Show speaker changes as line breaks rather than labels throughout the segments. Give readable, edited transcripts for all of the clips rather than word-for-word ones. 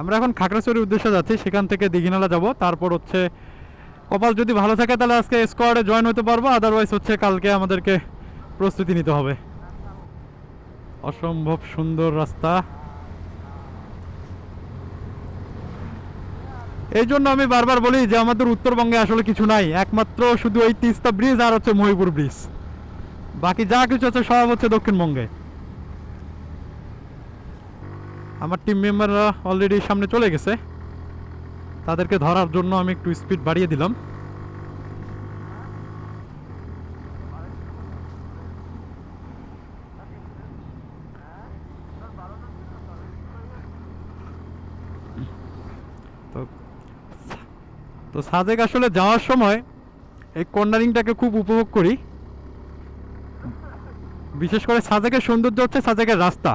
আমরা এখন খাগড়াছড়ির উদ্দেশ্যে যাচ্ছি, সেখান থেকে দীঘিনালা যাব, তারপর হচ্ছে কপাল যদি ভালো থাকে তাহলে আজকে স্কোয়াডে জয়েন হতে পারবো, আদারওয়াইজ হচ্ছে কালকে আমাদেরকে প্রস্তুতি নিতে হবে। অসম্ভব সুন্দর রাস্তা, এই জন্য আমি বারবার বলি যে আমাদের উত্তরবঙ্গে আসলে কিছু নাই, একমাত্র শুধু এই তিস্তা ব্রিজ আর হচ্ছে মহিপুর ব্রিজ, বাকি যা কিছু আছে সব হচ্ছে দক্ষিণবঙ্গে। আমার টিম মেম্বাররা অলরেডি সামনে চলে গেছে, তাদেরকে ধরার জন্য আমি একটু স্পিড বাড়িয়ে দিলাম। তো তো সাজেক আসলে যাওয়ার সময় এই কর্নারিংটাকে খুব উপভোগ করি, বিশেষ করে সাজেকের সৌন্দর্য হচ্ছে সাজেকের রাস্তা।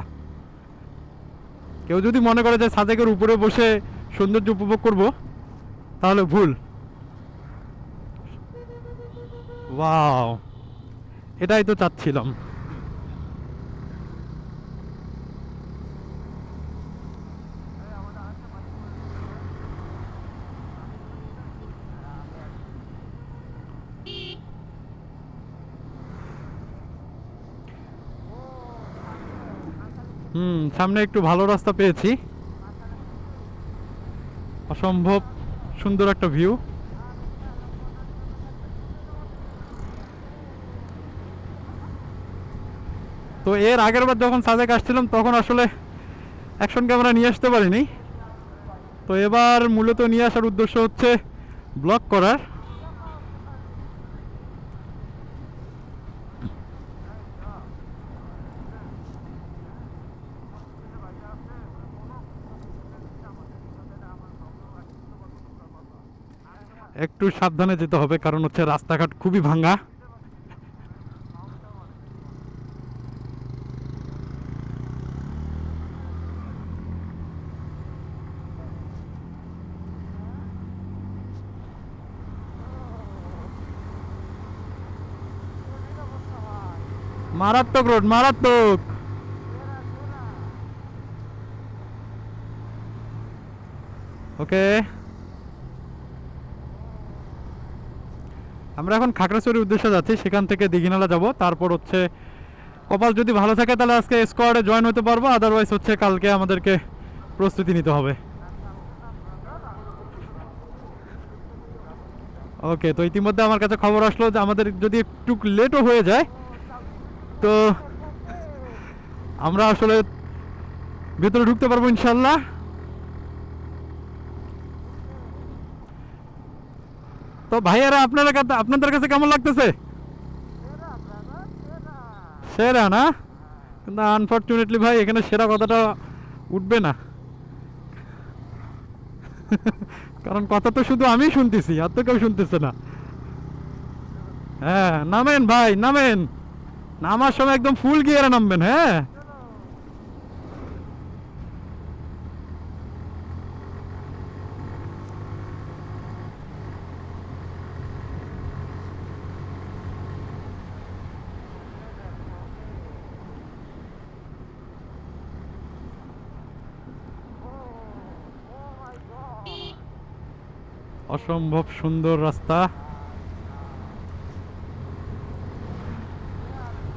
কেউ যদি মনে করে যে সাজেকের উপরে বসে সৌন্দর্য উপভোগ করব তাহলে ভুল। ওয়াও, এটাই তো চাচ্ছিলাম। সামনে একটু ভালো রাস্তা পেয়েছি, অসম্ভব সুন্দর একটা ভিউ। তো এর আগের বার যখন সাজেক আসছিলাম তখন আসলে অ্যাকশন ক্যামেরা নিয়ে আসতে পারিনি, তো এবার মূলত নিয়ে আসার উদ্দেশ্য হচ্ছে ব্লগ করার। একটু সাবধানে যেতে হবে, কারণ হচ্ছে রাস্তাঘাট খুবই ভাঙা। মারাত্মক রোড, মারাত্মক। ওকে, আমরা এখন খাগড়াছড়ির উদ্দেশ্যে যাচ্ছি, সেখান থেকে দীঘিনালা যাব, তারপর হচ্ছে কপাল যদি ভালো থাকে তাহলে আজকে স্কোয়াডে জয়েন হতে পারবো, আদারওয়াইজ হচ্ছে কালকে আমাদেরকে প্রস্তুতি নিতে হবে। ওকে, তো ইতিমধ্যে আমার কাছে খবর আসলো যে আমাদের যদি একটু লেটও হয়ে যায় তো আমরা আসলে ভেতরে ঢুকতে পারবো ইনশাল্লাহ। তো ভাইয়ারা আপনাদের কাছে কেমন লাগতেছে? সেরা না? কিন্তু আনফর্চুনেটলি ভাই এখানে সেরা কথাটা উঠবে না, কারণ কথা তো শুধু আমি শুনতেছি, আর তো কেউ শুনতেছে না। হ্যাঁ, নামেন ভাই, নামেন। নামার সময় একদম ফুল গিয়ারে নামবেন, হ্যাঁ। অসম্ভব সুন্দর রাস্তা,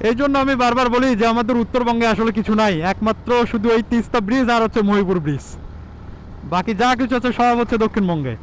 এই জন্য আমি বারবার বলি যে আমাদের উত্তরবঙ্গে আসলে কিছু নাই, একমাত্র শুধু এই তিস্তা ব্রিজ আর হচ্ছে মহিপুর ব্রিজ, বাকি যা কিছু আছে সব হচ্ছে দক্ষিণবঙ্গে।